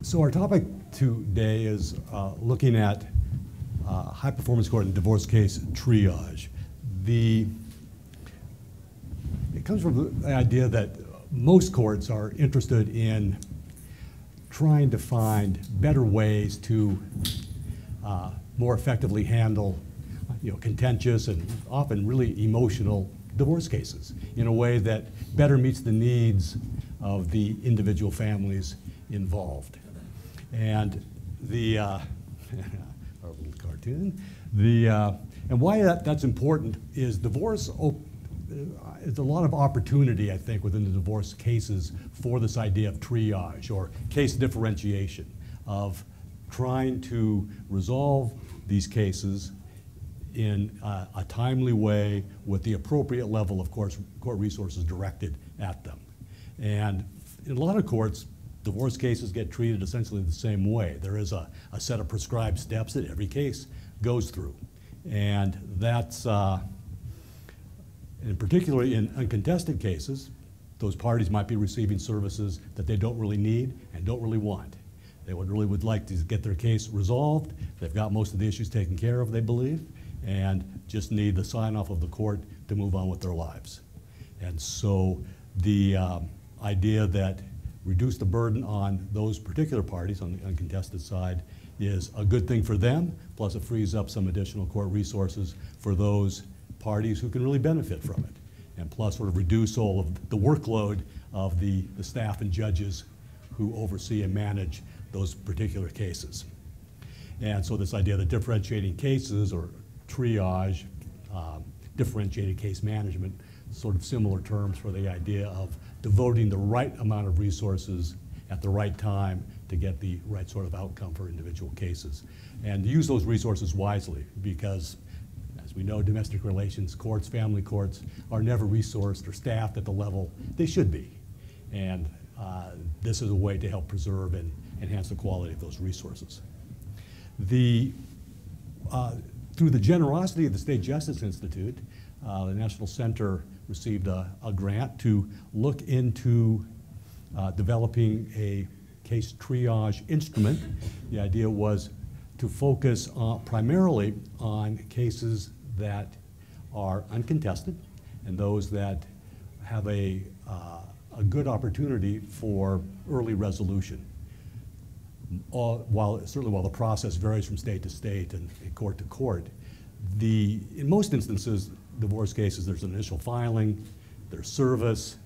So our topic today is looking at high performance court and divorce case triage. It comes from the idea that most courts are interested in trying to find better ways to more effectively handle contentious and often really emotional divorce cases in a way that better meets the needs of the individual families involved. And our little cartoon, and why that's important is divorce is a lot of opportunity, I think, within the divorce cases for this idea of triage or case differentiation, of trying to resolve these cases in a timely way with the appropriate level of court resources directed at them. And in a lot of courts, divorce cases get treated essentially the same way. There is a set of prescribed steps that every case goes through. And that's, in particularly in uncontested cases, those parties might be receiving services that they don't really need and don't really want. They would like to get their case resolved. They've got most of the issues taken care of, they believe, and just need the sign-off of the court to move on with their lives. And so the idea that reduce the burden on those particular parties on the uncontested side is a good thing for them, plus it frees up some additional court resources for those parties who can really benefit from it, and plus sort of reduce all of the workload of the staff and judges who oversee and manage those particular cases. And so this idea that differentiating cases or triage, differentiated case management, sort of similar terms for the idea of devoting the right amount of resources at the right time to get the right sort of outcome for individual cases. And use those resources wisely, because as we know, domestic relations courts, family courts, are never resourced or staffed at the level they should be. And this is a way to help preserve and enhance the quality of those resources. Through the generosity of the State Justice Institute, the National Center received a grant to look into developing a case triage instrument. The idea was to focus primarily on cases that are uncontested and those that have a good opportunity for early resolution. Certainly while the process varies from state to state and court to court, in most instances, divorce cases, there's an initial filing, there's service,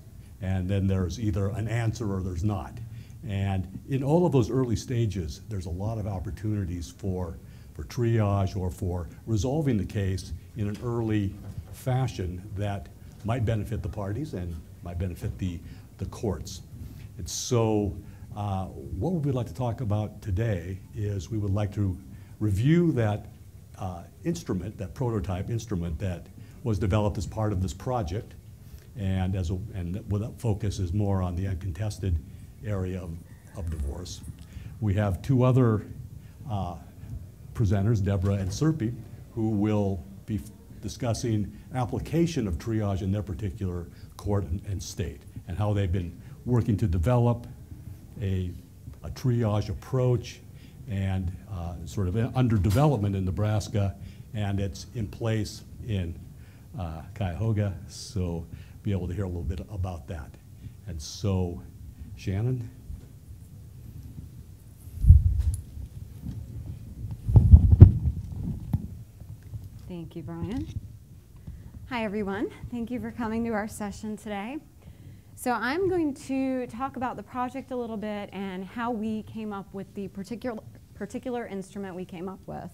and then there's either an answer or there's not. And in all of those early stages, there's a lot of opportunities for triage or for resolving the case in an early fashion that might benefit the parties and might benefit the courts. And so what we'd like to talk about today is we would like to review that instrument, that prototype instrument that was developed as part of this project, and that focus is more on the uncontested area of divorce. We have two other presenters, Deborah and Serpi, who will be discussing application of triage in their particular court and state, and how they've been working to develop a triage approach, and sort of under development in Nebraska, and it's in place in Cuyahoga, so be able to hear a little bit about that. And so, Shannon? Thank you, Brian. Hi, everyone. Thank you for coming to our session today. So I'm going to talk about the project a little bit and how we came up with the particular instrument we came up with.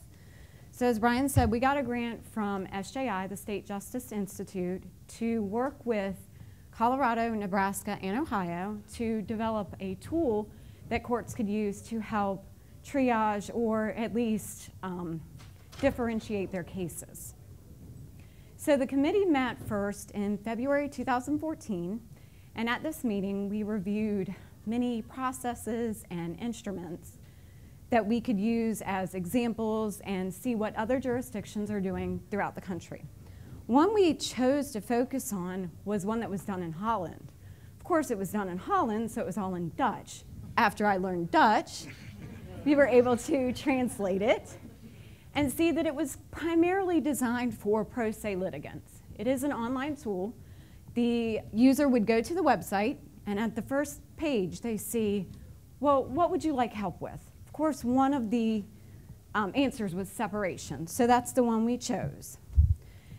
So as Brian said, we got a grant from SJI, the State Justice Institute, to work with Colorado, Nebraska, and Ohio to develop a tool that courts could use to help triage or at least differentiate their cases. So the committee met first in February 2014, and at this meeting we reviewed many processes and instruments that we could use as examples and see what other jurisdictions are doing throughout the country. One we chose to focus on was one that was done in Holland. Of course, it was done in Holland, so it was all in Dutch. after I learned Dutch, we were able to translate it and see that it was primarily designed for pro se litigants. It is an online tool. The user would go to the website, and at the first page, they see, well, what would you like help with? Of course, one of the answers was separation, so that's the one we chose.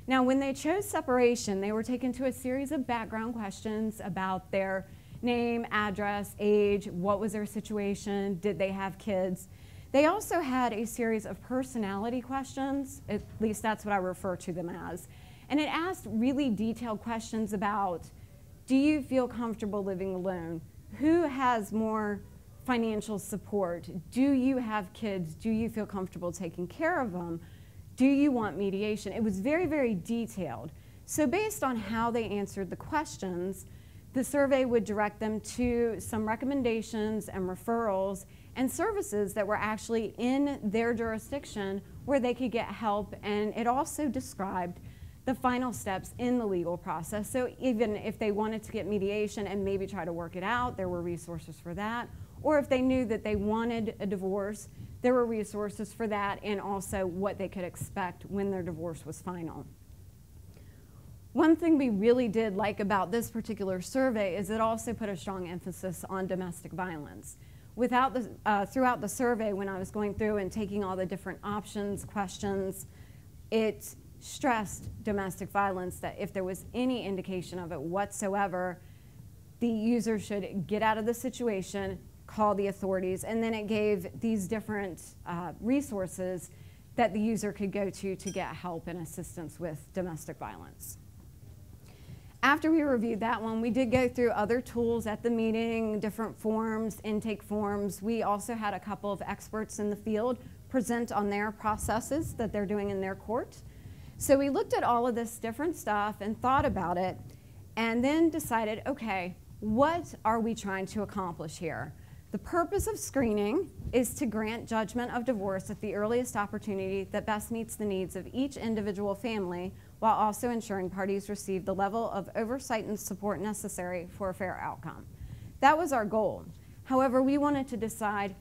Now, when they chose separation, they were taken to a series of background questions about their name, address, age, what was their situation, did they have kids. They also had a series of personality questions, at least that's what I refer to them as. And it asked really detailed questions about, do you feel comfortable living alone? Who has more financial support? Do you have kids? Do you feel comfortable taking care of them? Do you want mediation? It was very, very detailed. So based on how they answered the questions, the survey would direct them to some recommendations and referrals and services that were actually in their jurisdiction where they could get help, and it also described the final steps in the legal process. So even if they wanted to get mediation and maybe try to work it out, there were resources for that. Or if they knew that they wanted a divorce, there were resources for that, and also what they could expect when their divorce was final. One thing we really did like about this particular survey is it also put a strong emphasis on domestic violence. Throughout the survey, when I was going through and taking all the different options, questions, it stressed domestic violence, that if there was any indication of it whatsoever, the user should get out of the situation, call the authorities, and then it gave these different resources that the user could go to get help and assistance with domestic violence. After we reviewed that one, we did go through other tools at the meeting, different forms, intake forms. We also had a couple of experts in the field present on their processes that they're doing in their court. So we looked at all of this different stuff and thought about it, and then decided, okay, what are we trying to accomplish here? The purpose of screening is to grant judgment of divorce at the earliest opportunity that best meets the needs of each individual family, while also ensuring parties receive the level of oversight and support necessary for a fair outcome. That was our goal. However, we wanted to decide,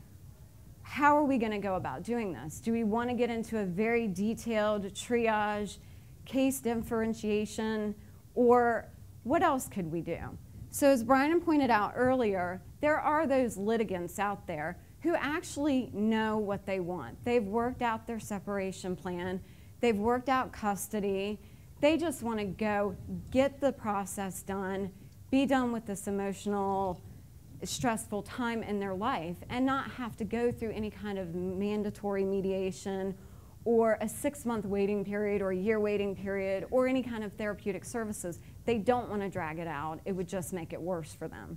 how are we going to go about doing this? Do we want to get into a very detailed triage, case differentiation, or what else could we do? So as Brian pointed out earlier, there are those litigants out there who actually know what they want. They've worked out their separation plan. They've worked out custody. They just want to go get the process done, be done with this emotional, stressful time in their life, and not have to go through any kind of mandatory mediation or a 6-month waiting period or a year waiting period or any kind of therapeutic services. They don't want to drag it out. It would just make it worse for them.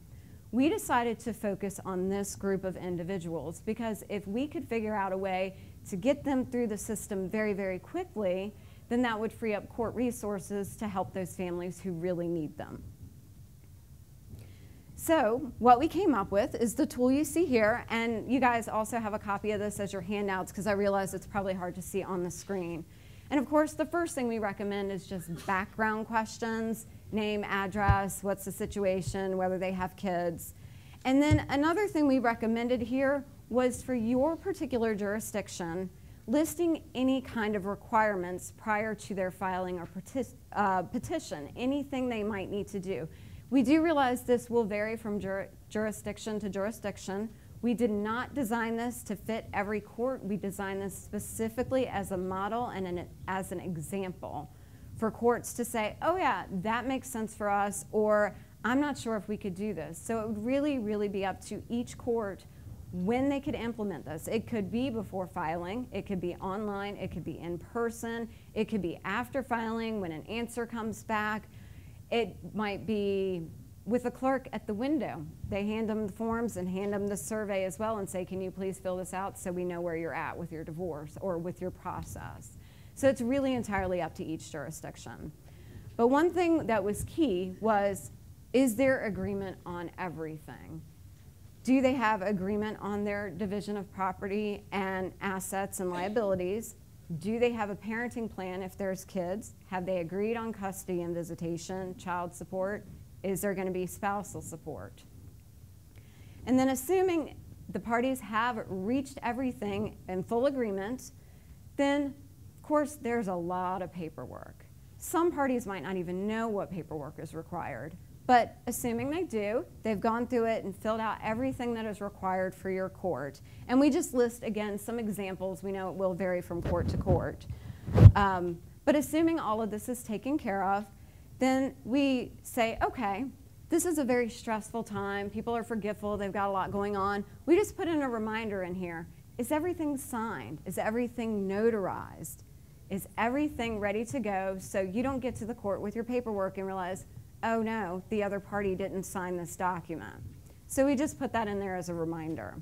We decided to focus on this group of individuals because if we could figure out a way to get them through the system very, very quickly, then that would free up court resources to help those families who really need them. So what we came up with is the tool you see here, and you guys also have a copy of this as your handouts because I realize it's probably hard to see on the screen. And of course, the first thing we recommend is just background questions, name, address, what's the situation, whether they have kids. And then another thing we recommended here was for your particular jurisdiction, listing any kind of requirements prior to their filing or petition, anything they might need to do. We do realize this will vary from jurisdiction to jurisdiction. We did not design this to fit every court. We designed this specifically as a model and as an example for courts to say, oh yeah, that makes sense for us, or I'm not sure if we could do this. So it would really, really be up to each court when they could implement this. It could be before filing, it could be online, it could be in person, it could be after filing when an answer comes back. It might be with a clerk at the window. They hand them the forms and hand them the survey as well and say, can you please fill this out so we know where you're at with your divorce or with your process. So it's really entirely up to each jurisdiction. But one thing that was key was, is there agreement on everything? Do they have agreement on their division of property and assets and liabilities? Do they have a parenting plan if there's kids? Have they agreed on custody and visitation, child support? Is there going to be spousal support? And then assuming the parties have reached everything in full agreement, then of course there's a lot of paperwork. Some parties might not even know what paperwork is required, but assuming they do, they've gone through it and filled out everything that is required for your court. And we just list, again, some examples. We know it will vary from court to court. But assuming all of this is taken care of, then we say, okay, this is a very stressful time. People are forgetful. They've got a lot going on. We just put in a reminder in here. Is everything signed? Is everything notarized? Is everything ready to go so you don't get to the court with your paperwork and realize, oh no, the other party didn't sign this document. So we just put that in there as a reminder.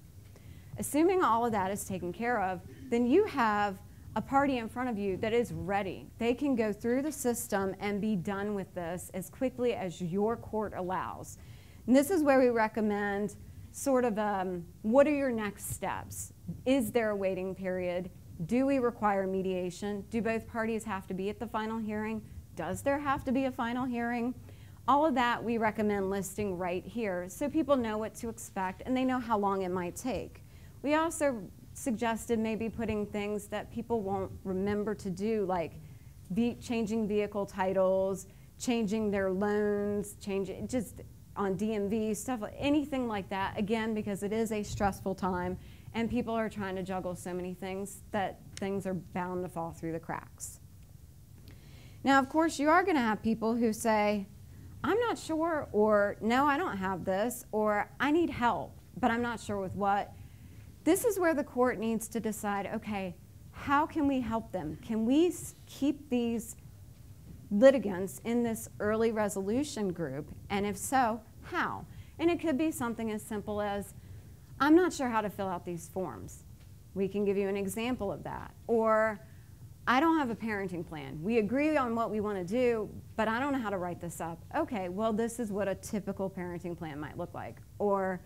Assuming all of that is taken care of, then you have a party in front of you that is ready. They can go through the system and be done with this as quickly as your court allows. And this is where we recommend sort of what are your next steps? Is there a waiting period? Do we require mediation? Do both parties have to be at the final hearing? Does there have to be a final hearing? All of that we recommend listing right here so people know what to expect and they know how long it might take. We also suggested maybe putting things that people won't remember to do, like changing vehicle titles, changing their loans, changing just on DMV, stuff, anything like that, again, because it is a stressful time and people are trying to juggle so many things that things are bound to fall through the cracks. Now, of course, you are going to have people who say, I'm not sure, or no, I don't have this, or I need help, but I'm not sure with what. This is where the court needs to decide, okay, how can we help them? Can we keep these litigants in this early resolution group? And if so, how? And it could be something as simple as, I'm not sure how to fill out these forms. We can give you an example of that. Or, I don't have a parenting plan. We agree on what we want to do, but I don't know how to write this up. Okay, well, this is what a typical parenting plan might look like. Or,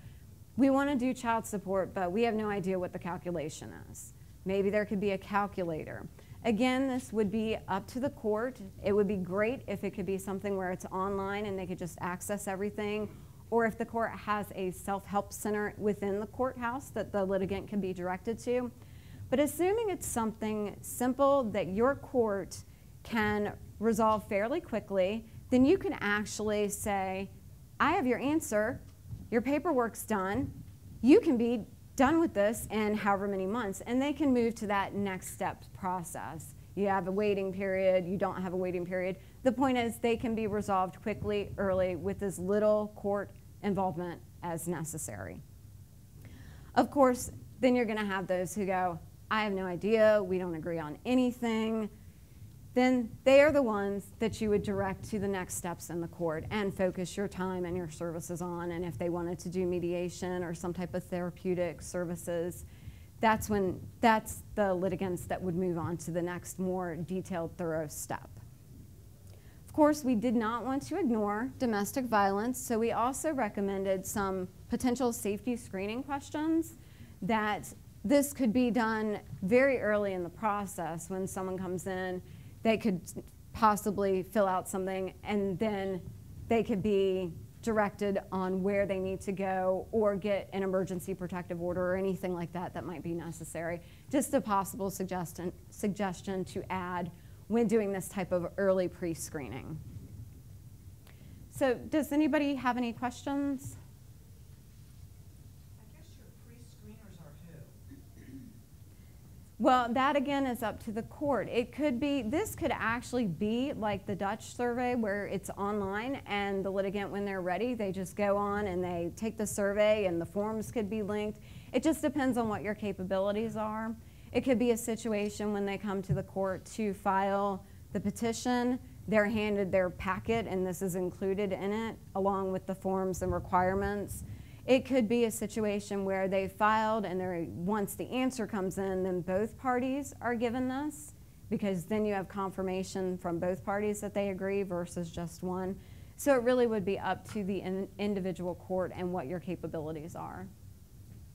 we want to do child support, but we have no idea what the calculation is. Maybe there could be a calculator. Again, this would be up to the court. It would be great if it could be something where it's online and they could just access everything, or if the court has a self-help center within the courthouse that the litigant can be directed to. But assuming it's something simple that your court can resolve fairly quickly, then you can actually say, I have your answer. Your paperwork's done. You can be done with this in however many months, and they can move to that next step process. You have a waiting period, you don't have a waiting period. The point is they can be resolved quickly, early, with as little court involvement as necessary. Of course, then you're going to have those who go, I have no idea, we don't agree on anything. Then they are the ones that you would direct to the next steps in the court and focus your time and your services on. And if they wanted to do mediation or some type of therapeutic services, that's the litigants that would move on to the next more detailed, thorough step. Of course, we did not want to ignore domestic violence, so we also recommended some potential safety screening questions that this could be done very early in the process when someone comes in. They could possibly fill out something and then they could be directed on where they need to go or get an emergency protective order or anything like that that might be necessary. Just a possible suggestion to add when doing this type of early pre-screening. So does anybody have any questions? I guess your pre-screeners are who? Well, that again is up to the court. It could be, this could actually be like the Dutch survey where it's online and the litigant, when they're ready, they just go on and they take the survey and the forms could be linked. It just depends on what your capabilities are. It could be a situation when they come to the court to file the petition, they're handed their packet and this is included in it along with the forms and requirements. It could be a situation where they filed and once the answer comes in, then both parties are given this, because then you have confirmation from both parties that they agree versus just one. So it really would be up to the individual court and what your capabilities are.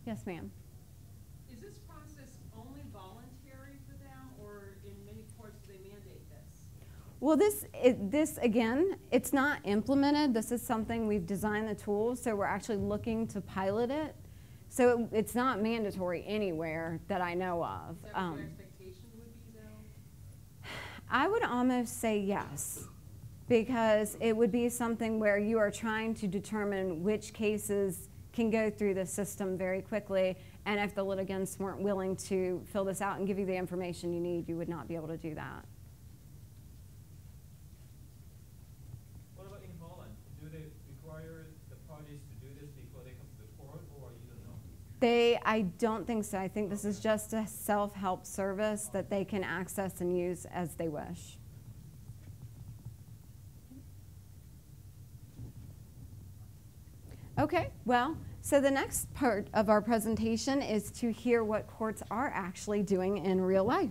Yes, ma'am. Is this process only voluntary for them, or in many courts do they mandate this? Well, this again, it's not implemented. This is something we've designed the tools, so we're actually looking to pilot it. So it's not mandatory anywhere that I know of. Is that what your expectation would be, though? I would almost say yes, because it would be something where you are trying to determine which cases can go through the system very quickly, and if the litigants weren't willing to fill this out and give you the information you need, you would not be able to do that. What about in Holland? Do they require the parties to do this before they come to the court, or you don't know? I don't think so. I think this is just a self-help service that they can access and use as they wish. Okay, well, so the next part of our presentation is to hear what courts are actually doing in real life.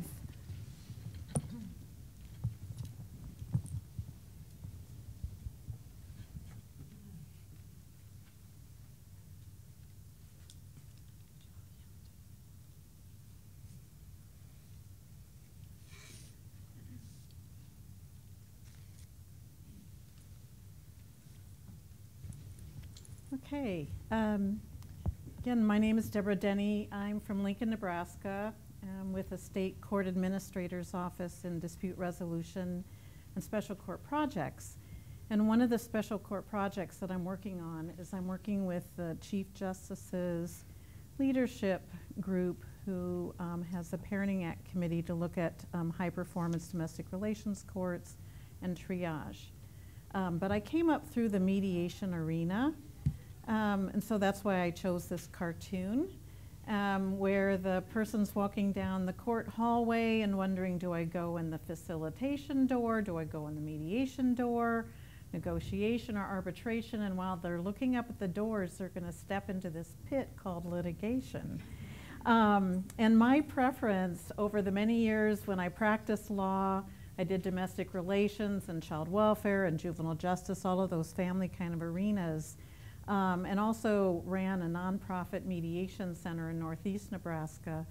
Okay. Again, my name is Deborah Denny. I'm from Lincoln, Nebraska. I'm with the State Court Administrator's Office in Dispute Resolution and Special Court Projects. And one of the special court projects that I'm working on is I'm working with the Chief Justice's leadership group who has a Parenting Act committee to look at high-performance domestic relations courts and triage. But I came up through the mediation arena. And so that's why I chose this cartoon, where the person's walking down the court hallway and wondering, do I go in the facilitation door? Do I go in the mediation door? Negotiation or arbitration? And while they're looking up at the doors, they're going to step into this pit called litigation. And my preference over the many years when I practiced law, I did domestic relations and child welfare and juvenile justice, all of those family kind of arenas. And also ran a nonprofit mediation center in Northeast Nebraska.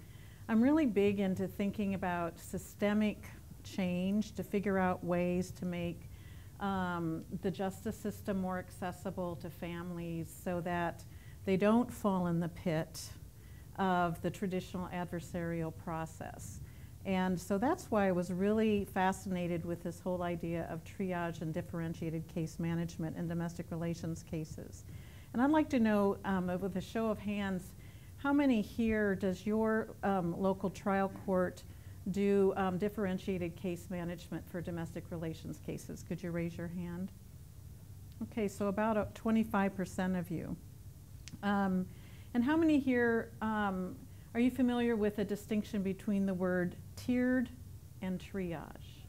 I'm really big into thinking about systemic change to figure out ways to make the justice system more accessible to families so that they don't fall in the pit of the traditional adversarial process. And so that's why I was really fascinated with this whole idea of triage and differentiated case management in domestic relations cases. And I'd like to know, with a show of hands, how many here does your local trial court do differentiated case management for domestic relations cases? Could you raise your hand? Okay, so about 25% of you. And how many here, are you familiar with the distinction between the word tiered and triage?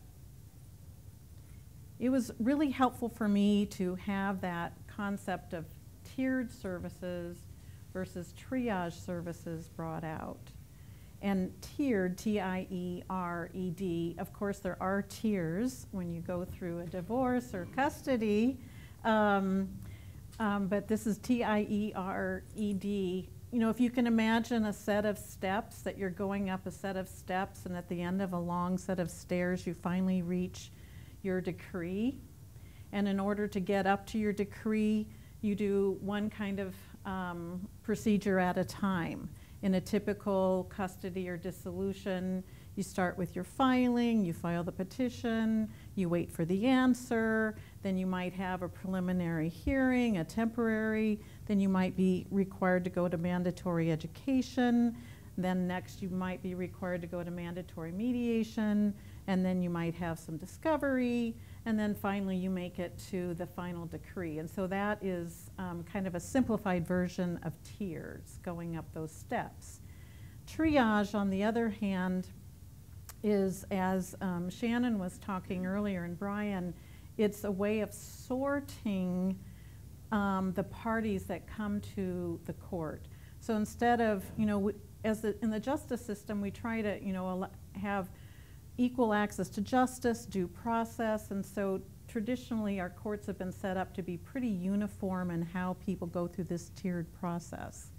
It was really helpful for me to have that concept of tiered services versus triage services brought out. And tiered, T-I-E-R-E-D, of course there are tiers when you go through a divorce or custody, but this is T-I-E-R-E-D. You know, if you can imagine a set of steps, that you're going up a set of steps, and at the end of a long set of stairs you finally reach your decree. And in order to get up to your decree, you do one kind of procedure at a time. In a typical custody or dissolution, you start with your filing, you file the petition, you wait for the answer, then you might have a preliminary hearing, a temporary, then you might be required to go to mandatory education, then next you might be required to go to mandatory mediation, and then you might have some discovery, and then finally you make it to the final decree. And so that is kind of a simplified version of tiers, going up those steps. Triage, on the other hand, is, as Shannon was talking earlier, and Brian, it's a way of sorting the parties that come to the court. So instead of, you know, in the justice system, we try to, you know, have equal access to justice, due process, and so traditionally our courts have been set up to be pretty uniform in how people go through this tiered process.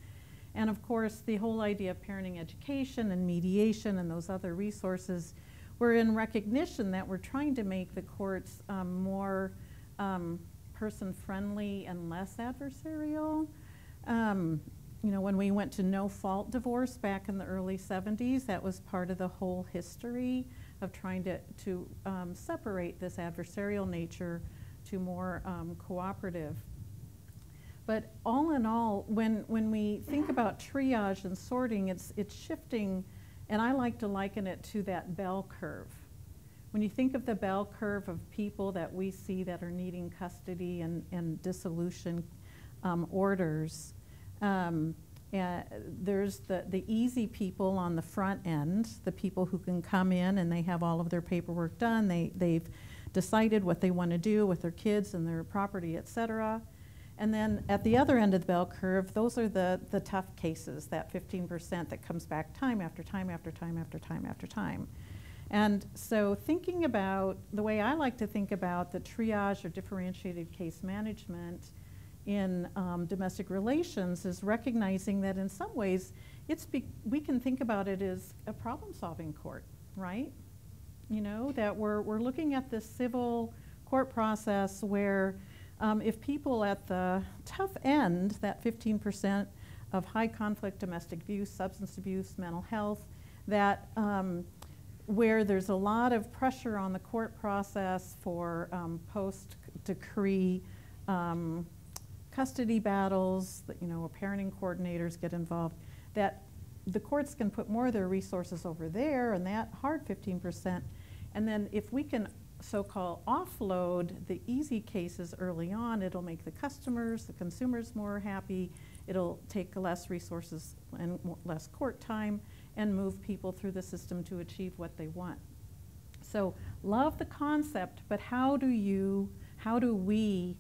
And of course, the whole idea of parenting education and mediation and those other resources, we're in recognition that we're trying to make the courts more person-friendly and less adversarial. You know, when we went to no-fault divorce back in the early 70s, that was part of the whole history of trying to separate this adversarial nature to more cooperative. But all in all, when we think about triage and sorting, it's shifting, and I like to liken it to that bell curve. When you think of the bell curve of people that we see that are needing custody and dissolution orders, there's the easy people on the front end, the people who can come in and they have all of their paperwork done, they've decided what they want to do with their kids and their property, et cetera. And then at the other end of the bell curve, those are the tough cases, that 15% that comes back time after time after time after time after time. And so thinking about, the way I like to think about the triage or differentiated case management in domestic relations is recognizing that in some ways we can think about it as a problem-solving court, right? You know, that we're looking at this civil court process where if people at the tough end, that 15% of high conflict domestic abuse, substance abuse, mental health, that where there's a lot of pressure on the court process for post-decree custody battles, that, you know, parenting coordinators get involved, that the courts can put more of their resources over there and that hard 15%. And then if we can so-called offload the easy cases early on, it'll make the consumers more happy, it'll take less resources and less court time and move people through the system to achieve what they want. So love the concept, but how do we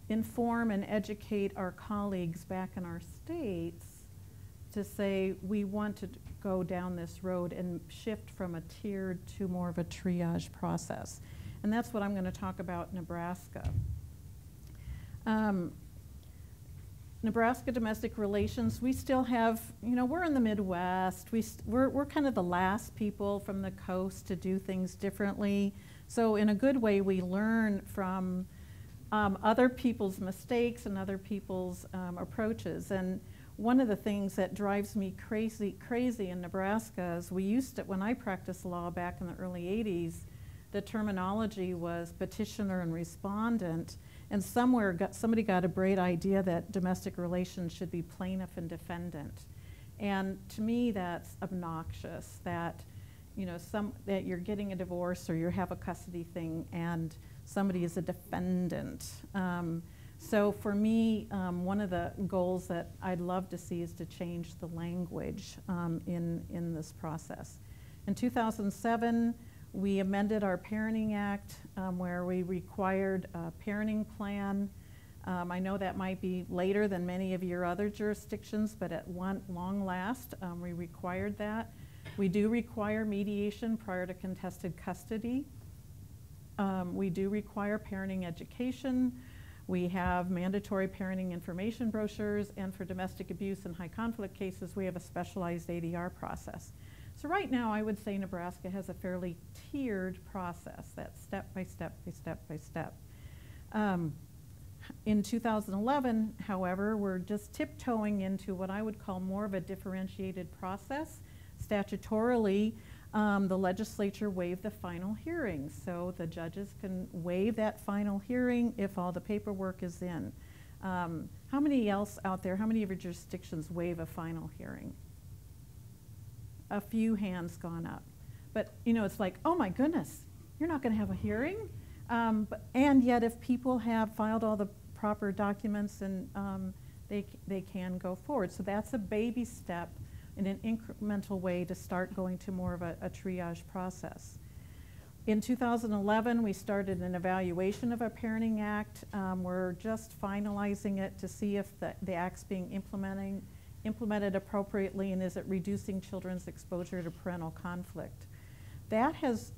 inform and educate our colleagues back in our states to say we want to go down this road and shift from a tiered to more of a triage process. And that's what I'm going to talk about in Nebraska. Nebraska domestic relations, we still have, you know, we're in the Midwest. We're kind of the last people from the coast to do things differently. So in a good way, we learn from other people's mistakes and other people's approaches. And one of the things that drives me crazy in Nebraska is when I practiced law back in the early 80s, the terminology was petitioner and respondent, and somebody got a great idea that domestic relations should be plaintiff and defendant. And to me, that's obnoxious, that, you know, that you're getting a divorce or you have a custody thing and somebody is a defendant. So for me, one of the goals that I'd love to see is to change the language in this process. In 2007, we amended our Parenting Act where we required a parenting plan. I know that might be later than many of your other jurisdictions, but at long last, we required that. We do require mediation prior to contested custody. We do require parenting education. We have mandatory parenting information brochures, and for domestic abuse and high conflict cases, we have a specialized ADR process. So right now, I would say Nebraska has a fairly tiered process, that's step by step by step by step. In 2011, however, we're just tiptoeing into what I would call more of a differentiated process. Statutorily, the legislature waived the final hearing, so the judges can waive that final hearing if all the paperwork is in. How many else out there, how many of your jurisdictions waive a final hearing? A few hands gone up. But, you know, it's like, oh my goodness, you're not going to have a hearing? And yet if people have filed all the proper documents, and they can go forward. So that's a baby step in an incremental way to start going to more of a triage process. In 2011, we started an evaluation of our Parenting Act. We're just finalizing it to see if the Act's being implemented appropriately, and is it reducing children's exposure to parental conflict. That has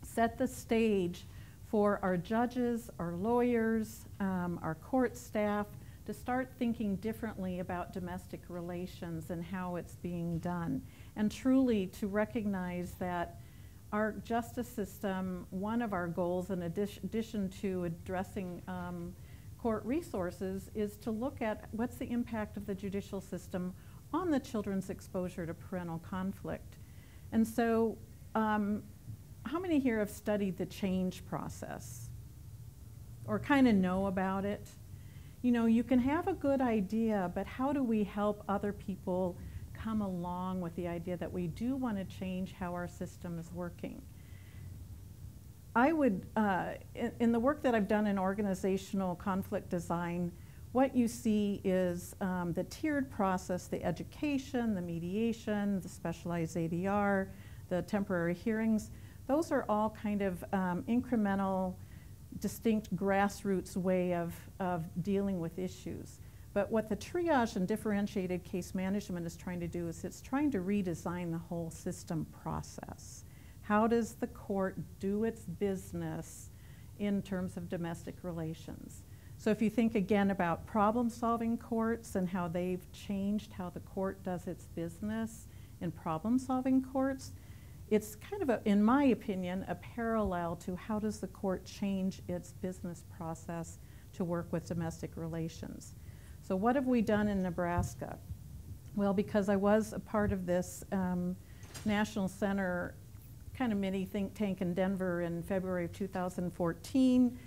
set the stage for our judges, our lawyers, our court staff to start thinking differently about domestic relations and how it's being done, and truly to recognize that our justice system, one of our goals in addition to addressing court resources, is to look at what's the impact of the judicial system on the children's exposure to parental conflict. And so, how many here have studied the change process or kind of know about it? You know, you can have a good idea, but how do we help other people come along with the idea that we do want to change how our system is working? I would, in the work that I've done in organizational conflict design, what you see is the tiered process, the education, the mediation, the specialized ADR, the temporary hearings. Those are all kind of incremental, distinct grassroots way of dealing with issues. But what the triage and differentiated case management is trying to do is it's trying to redesign the whole system process. How does the court do its business in terms of domestic relations? So if you think again about problem-solving courts and how they've changed how the court does its business in problem-solving courts, it's kind of, in my opinion, a parallel to how does the court change its business process to work with domestic relations. So what have we done in Nebraska? Well, because I was a part of this National Center kind of mini think tank in Denver in February of 2014,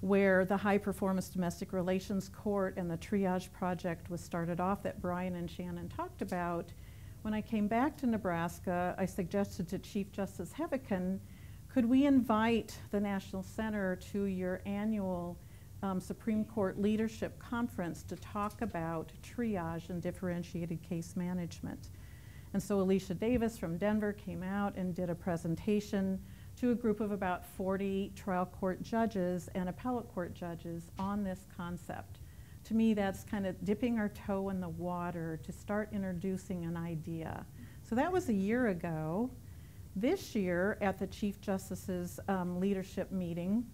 where the High Performance Domestic Relations Court and the Triage project was started off that Brian and Shannon talked about. When I came back to Nebraska, I suggested to Chief Justice Heavican, could we invite the National Center to your annual Supreme Court Leadership Conference to talk about triage and differentiated case management? And so Alicia Davis from Denver came out and did a presentation to a group of about 40 trial court judges and appellate court judges on this concept. To me, that's kind of dipping our toe in the water to start introducing an idea. So that was a year ago. This year, at the Chief Justice's leadership meeting,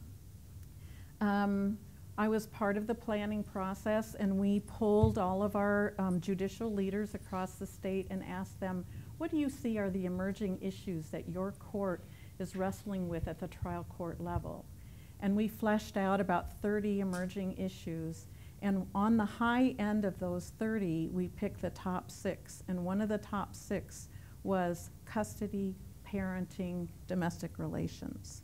I was part of the planning process, and we polled all of our judicial leaders across the state and asked them, what do you see are the emerging issues that your court is wrestling with at the trial court level? And we fleshed out about 30 emerging issues. And on the high end of those 30, we picked the top 6. And one of the top 6 was custody, parenting, domestic relations.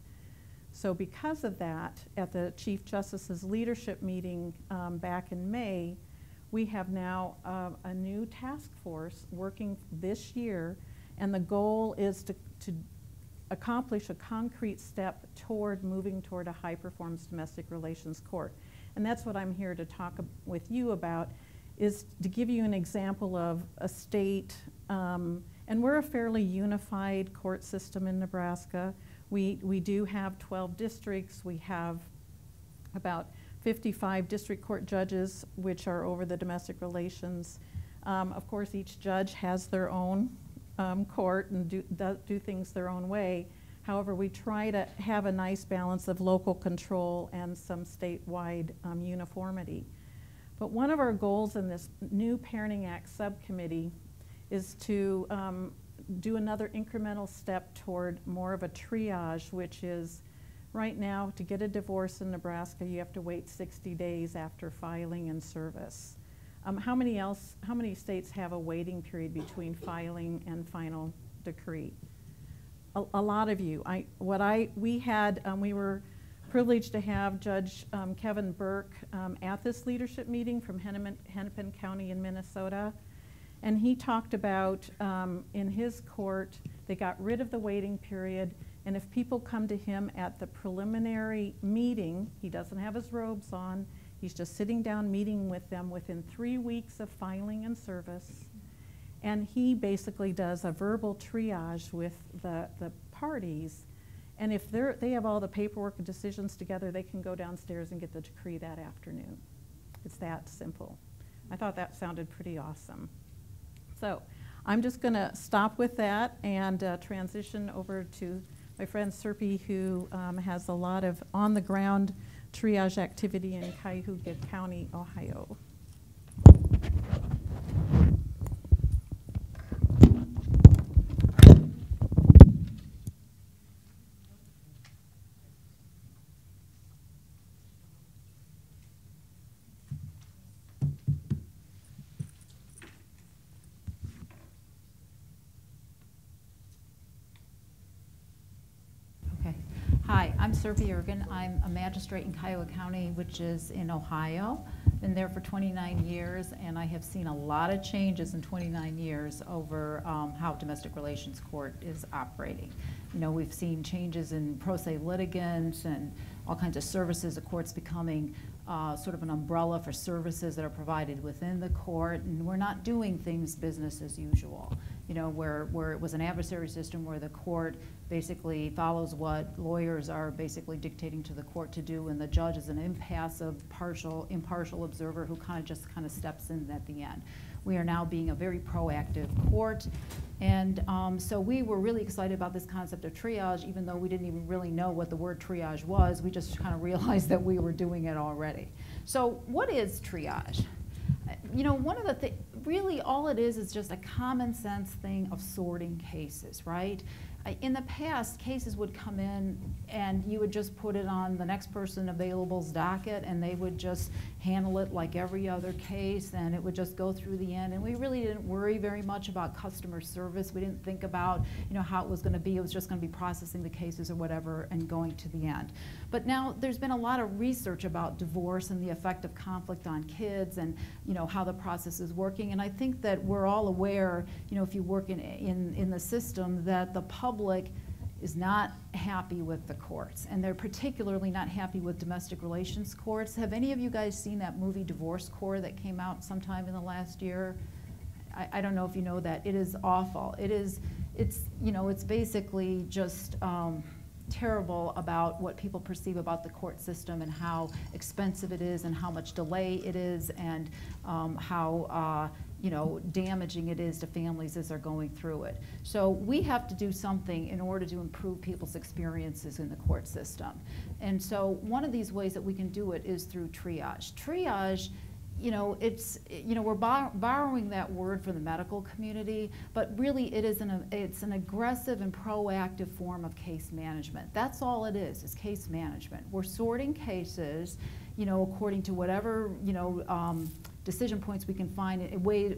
So because of that, at the Chief Justice's leadership meeting back in May, we have now a new task force working this year, and the goal is to accomplish a concrete step toward moving toward a high-performance domestic relations court. And that's what I'm here to talk with you about, is to give you an example of a state, and we're a fairly unified court system in Nebraska. We do have 12 districts. We have about 55 district court judges, which are over the domestic relations. Of course, each judge has their own court and do things their own way. However, we try to have a nice balance of local control and some statewide uniformity. But one of our goals in this new Parenting Act subcommittee is to do another incremental step toward more of a triage, which is right now to get a divorce in Nebraska, you have to wait 60 days after filing and service. How many states have a waiting period between filing and final decree? A lot of you. We were privileged to have Judge Kevin Burke at this leadership meeting from Hennepin County in Minnesota. And he talked about in his court, they got rid of the waiting period, and if people come to him at the preliminary meeting, he doesn't have his robes on, he's just sitting down meeting with them within 3 weeks of filing and service. And he basically does a verbal triage with the parties. And if they have all the paperwork and decisions together, they can go downstairs and get the decree that afternoon. It's that simple. I thought that sounded pretty awesome. So I'm just going to stop with that and transition over to my friend Serpy, who has a lot of on-the-ground triage activity in Cuyahoga County, Ohio. I'm Serpy Ergen. I'm a magistrate in Cuyahoga County, which is in Ohio. Been there for 29 years, and I have seen a lot of changes in 29 years over how domestic relations court is operating. You know, we've seen changes in pro se litigants and all kinds of services. The court's becoming sort of an umbrella for services that are provided within the court, and we're not doing things business as usual. You know, where it was an adversary system where the court basically follows what lawyers are basically dictating to the court to do, and the judge is an impassive, impartial observer who just steps in at the end. We are now being a very proactive court, and so we were really excited about this concept of triage, even though we didn't even really know what the word triage was. We just kind of realized that we were doing it already. So what is triage? You know, one of the things, really all it is just a common sense thing of sorting cases, right? In the past, cases would come in and you would just put it on the next person available's docket, and they would just handle it like every other case, and it would just go through the end. And we really didn't worry very much about customer service. We didn't think about, you know, how it was going to be. It was just going to be processing the cases or whatever and going to the end. But now there's been a lot of research about divorce and the effect of conflict on kids, and, you know, how the process is working. And I think that we're all aware, you know, if you work in the system, that the public is not happy with the courts, and they're particularly not happy with domestic relations courts. Have any of you guys seen that movie Divorce Court that came out sometime in the last year? I don't know if you know that. It is awful. It's you know, it's basically just terrible about what people perceive about the court system and how expensive it is and how much delay it is, and how you know, damaging it is to families as they're going through it. So we have to do something in order to improve people's experiences in the court system. And so one of these ways that we can do it is through triage. Triage, you know, it's, you know, we're borrowing that word for the medical community, but really it's an aggressive and proactive form of case management. That's all it is case management. We're sorting cases, you know, according to whatever, you know, decision points we can find,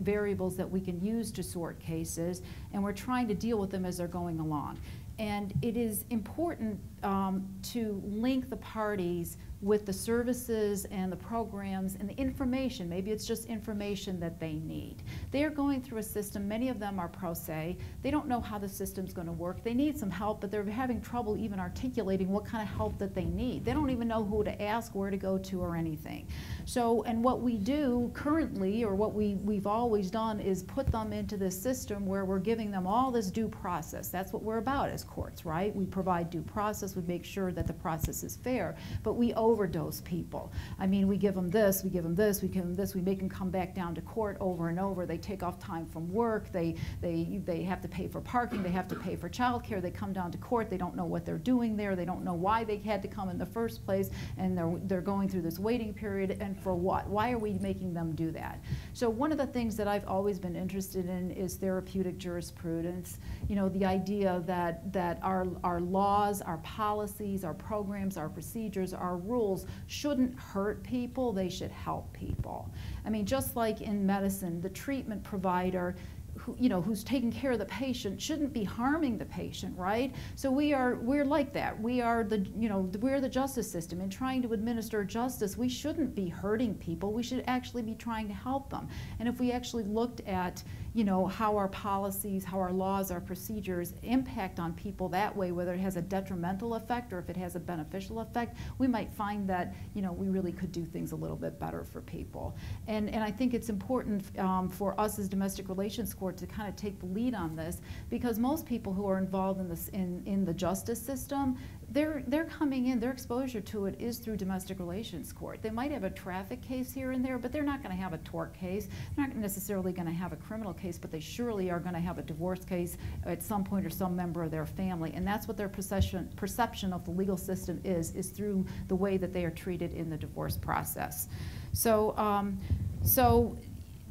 variables that we can use to sort cases, and we're trying to deal with them as they're going along. And it is important to link the parties with the services and the programs and the information. Maybe it's just information that they need. They are going through a system, many of them are pro se, they don't know how the system's going to work, they need some help, but they're having trouble even articulating what kind of help that they need. They don't even know who to ask, where to go to, or anything. So, and what we do currently, or what we've always done, is put them into this system where we're giving them all this due process. That's what we're about as courts, right? We provide due process, we make sure that the process is fair, but we overdose people. I mean, we give them this, we give them this, we give them this, we make them come back down to court over and over. They take off time from work, they have to pay for parking, they have to pay for childcare, they come down to court, they don't know what they're doing there, they don't know why they had to come in the first place, and they're going through this waiting period, and for what? Why are we making them do that? So one of the things that I've always been interested in is therapeutic jurisprudence. You know, the idea that our laws, our policies, our programs, our procedures, our rules shouldn't hurt people, they should help people. I mean, just like in medicine, the treatment provider who's taking care of the patient shouldn't be harming the patient, right? So we're like that. We're the justice system. In trying to administer justice, we shouldn't be hurting people. We should actually be trying to help them. And if we actually looked at, you know, how our policies, how our laws, our procedures impact on people that way, whether it has a detrimental effect or if it has a beneficial effect, we might find that, you know, we really could do things a little bit better for people. And I think it's important for us as domestic relations court to kind of take the lead on this, because most people who are involved in this in the justice system, they're coming in, their exposure to it is through domestic relations court. They might have a traffic case here and there, but they're not going to have a tort case. They're not necessarily going to have a criminal case, but they surely are going to have a divorce case at some point, or some member of their family. And that's what their perception of the legal system is through the way that they are treated in the divorce process. So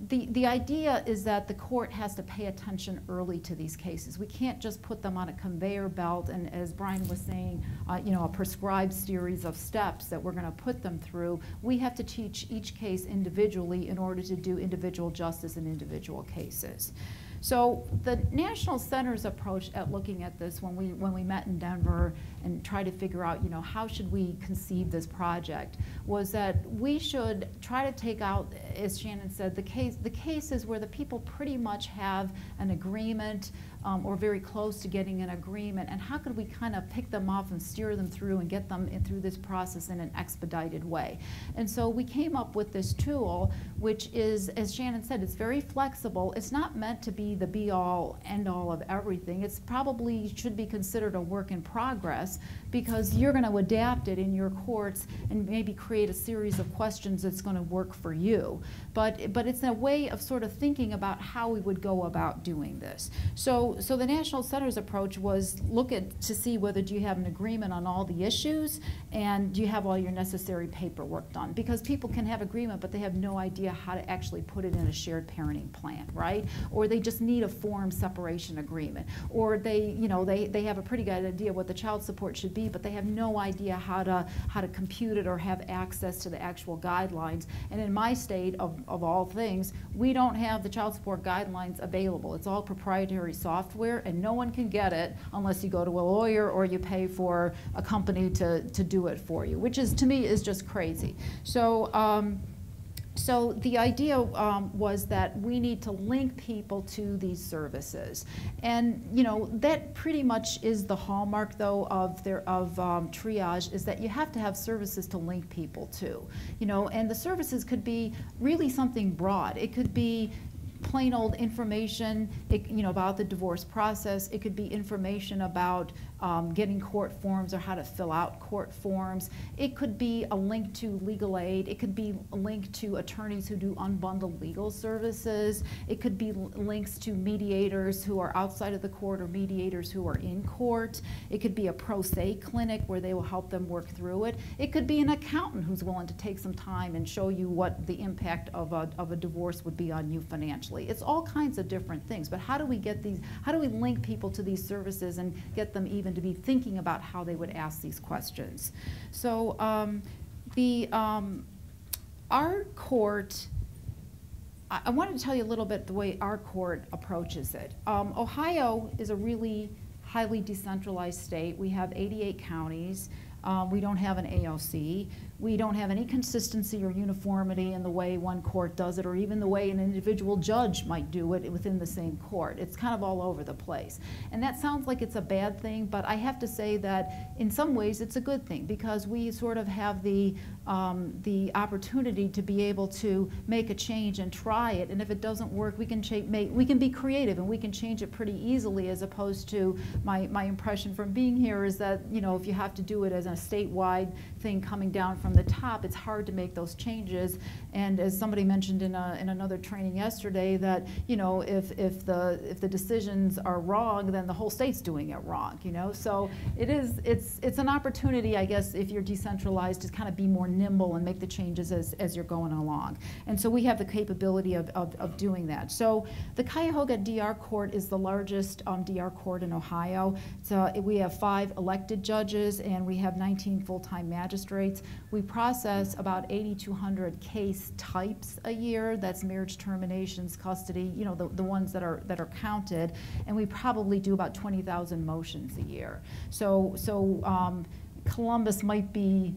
the idea is that the court has to pay attention early to these cases. We can't just put them on a conveyor belt and, as Brian was saying, you know, a prescribed series of steps that we're going to put them through. We have to teach each case individually in order to do individual justice in individual cases. So the National Center's approach at looking at this when we met in Denver and tried to figure out, you know, how should we conceive this project, was that we should try to take out, as Shannon said, the cases where the people pretty much have an agreement or very close to getting an agreement, and how could we kind of pick them off and steer them through and get them through this process in an expedited way. And so we came up with this tool, which is, as Shannon said, it's very flexible. It's not meant to be the be-all, end-all of everything. It's probably should be considered a work in progress, because you're going to adapt it in your courts and maybe create a series of questions that's going to work for you. But it's a way of sort of thinking about how we would go about doing this. So the National Center's approach was look at to see whether do you have an agreement on all the issues and do you have all your necessary paperwork done. Because people can have agreement, but they have no idea how to actually put it in a shared parenting plan, right? Or they just need a form separation agreement. Or they have a pretty good idea what the child support should be, but they have no idea how to compute it or have access to the actual guidelines. And in my state, of all things, we don't have the child support guidelines available. It's all proprietary software, and no one can get it unless you go to a lawyer or you pay for a company to do it for you, which is, to me, is just crazy. So the idea was that we need to link people to these services, and you know that pretty much is the hallmark, though, of Triage, is that you have to have services to link people to, you know, and the services could be really something broad. It could be plain old information, about the divorce process. It could be information about getting court forms or how to fill out court forms. It could be a link to legal aid. It could be a link to attorneys who do unbundled legal services. It could be links to mediators who are outside of the court or mediators who are in court. It could be a pro se clinic where they will help them work through it. It could be an accountant who's willing to take some time and show you what the impact of a divorce would be on you financially. It's all kinds of different things, but how do we get these, how do we link people to these services and get them even to be thinking about how they would ask these questions? So our court, I wanted to tell you a little bit the way our court approaches it. Ohio is a really highly decentralized state. We have 88 counties. We don't have an AOC. We don't have any consistency or uniformity in the way one court does it, or even the way an individual judge might do it within the same court. It's kind of all over the place. And that sounds like it's a bad thing, but I have to say that in some ways it's a good thing, because we sort of have the opportunity to be able to make a change and try it, and if it doesn't work, we can be creative and we can change it pretty easily, as opposed to my impression from being here is that, if you have to do it as a statewide thing coming down from the top, it's hard to make those changes. And as somebody mentioned in another training yesterday, that if the decisions are wrong, then the whole state's doing it wrong. So it's an opportunity, I guess, if you're decentralized, to kind of be more nimble and make the changes as you're going along. And so we have the capability of doing that. So the Cuyahoga DR Court is the largest DR court in Ohio. So we have 5 elected judges and we have 19 full-time magistrates. We process about 8,200 case types a year. That's marriage terminations, custody, the ones that are counted, and we probably do about 20,000 motions a year. So Columbus might be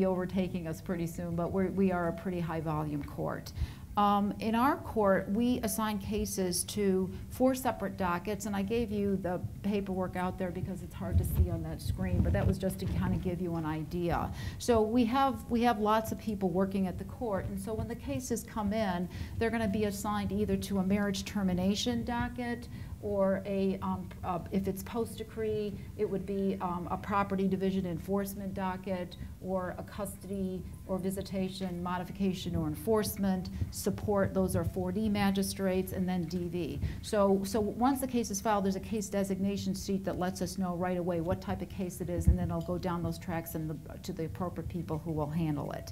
overtaking us pretty soon, but we are a pretty high volume court. In our court, we assign cases to 4 separate dockets, and I gave you the paperwork out there because it's hard to see on that screen, but that was just to kind of give you an idea. So we have lots of people working at the court, and so when the cases come in, they're going to be assigned either to a marriage termination docket, or if it's post-decree, it would be a property division enforcement docket, or a custody or visitation, modification, or enforcement. Support, those are 4D magistrates, and then DV. So once the case is filed, there's a case designation sheet that lets us know right away what type of case it is, and then it'll go down those tracks and to the appropriate people who will handle it.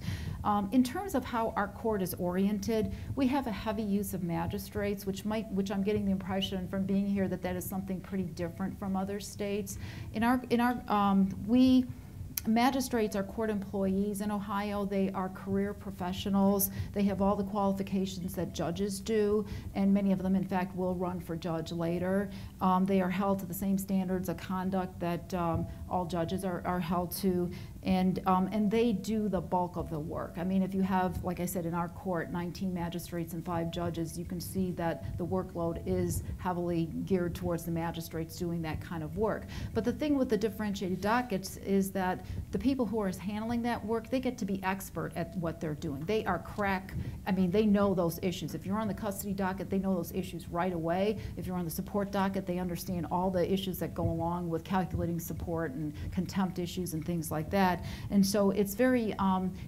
In terms of how our court is oriented, we have a heavy use of magistrates, which I'm getting the impression from being here that is something pretty different from other states. Magistrates are court employees in Ohio. They are career professionals. They have all the qualifications that judges do, and many of them, in fact, will run for judge later. They are held to the same standards of conduct that all judges are held to, and they do the bulk of the work. I mean, if you have, like I said, in our court, 19 magistrates and 5 judges, you can see that the workload is heavily geared towards the magistrates doing that kind of work. But the thing with the differentiated dockets is that the people who are handling that work, they get to be expert at what they're doing. They are they know those issues. If you're on the custody docket, they know those issues right away. If you're on the support docket, they understand all the issues that go along with calculating support and contempt issues and things like that. And so it's very,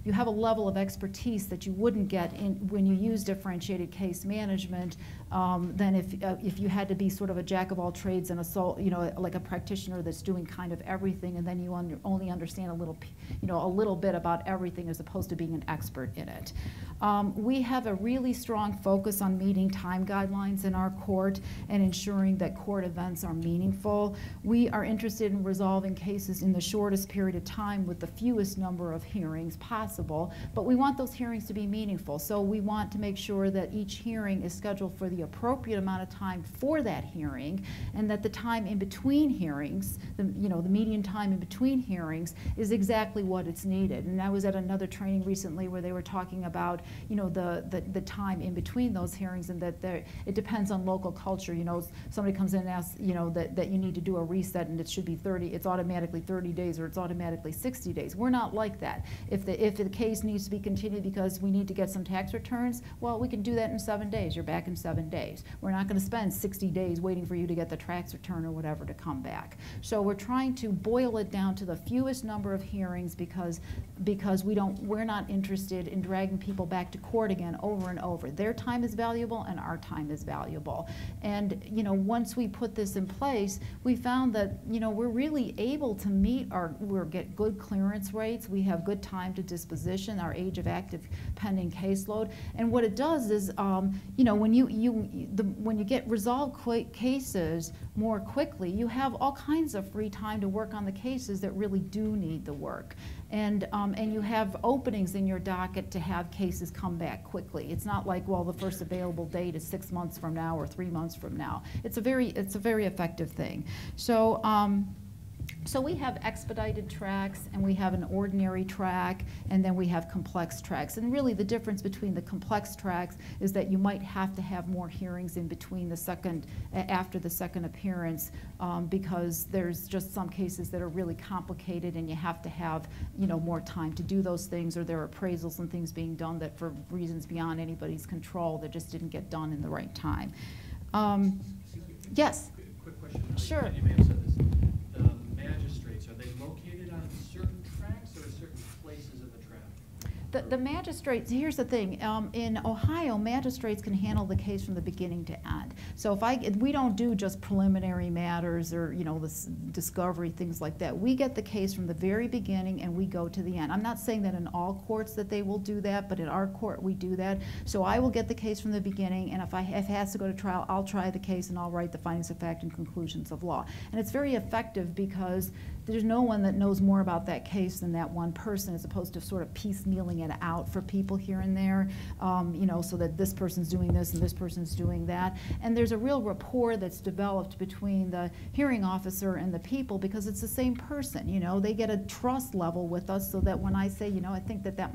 you have a level of expertise that you wouldn't get when you use differentiated case management than if you had to be sort of a jack of all trades and like a practitioner that's doing kind of everything, and then you only understand a little bit about everything as opposed to being an expert in it. We have a really strong focus on meeting time guidelines in our court and ensuring that court events are meaningful. We are interested in resolving cases in the shortest period of time with the fewest number of hearings possible, but we want those hearings to be meaningful. So we want to make sure that each hearing is scheduled for the appropriate amount of time for that hearing, and that the time in between hearings, the median time in between hearings, is exactly what it's needed. And I was at another training recently where they were talking about the time in between those hearings, and that it depends on local culture. Somebody comes in and asks that you need to do a reset, and it should be it's automatically 30 days or it's automatically 60 days. We're not like that. If the case needs to be continued because we need to get some tax returns, well, we can do that in 7 days. You're back in 7 days. We're not going to spend 60 days waiting for you to get the tax return or whatever to come back. So we're trying to boil it down to the fewest number of hearings because we're not interested in dragging people back to court again over and over. Their time is valuable and our time is valuable. And once we put this in place, we found that we're really able to get good clearance rates. We have good time to disposition, our age of active pending caseload. And what it does is, when you get resolved cases more quickly, you have all kinds of free time to work on the cases that really do need the work. And you have openings in your docket to have cases come back quickly. It's not like, well, the first available date is 6 months from now or 3 months from now. It's a very effective thing. So we have expedited tracks, and we have an ordinary track, and then we have complex tracks. And really the difference between the complex tracks is that you might have to have more hearings in between after the second appearance, because there's just some cases that are really complicated and you have to have more time to do those things, or there are appraisals and things being done that for reasons beyond anybody's control that just didn't get done in the right time. Yes? Quick question. Sure. You may have said this. The magistrates, are they located on certain tracks or certain places of the track? The magistrates, here's the thing, in Ohio, magistrates can handle the case from the beginning to end. So we don't do just preliminary matters or this discovery, things like that. We get the case from the very beginning and we go to the end. I'm not saying that in all courts that they will do that, but in our court we do that. So I will get the case from the beginning, and if it has to go to trial, I'll try the case and I'll write the findings of fact and conclusions of law. And it's very effective because there's no one that knows more about that case than that one person, as opposed to sort of piecemealing it out for people here and there, so that this person's doing this and this person's doing that. And there's a real rapport that's developed between the hearing officer and the people because it's the same person. They get a trust level with us, so that when I say, I think that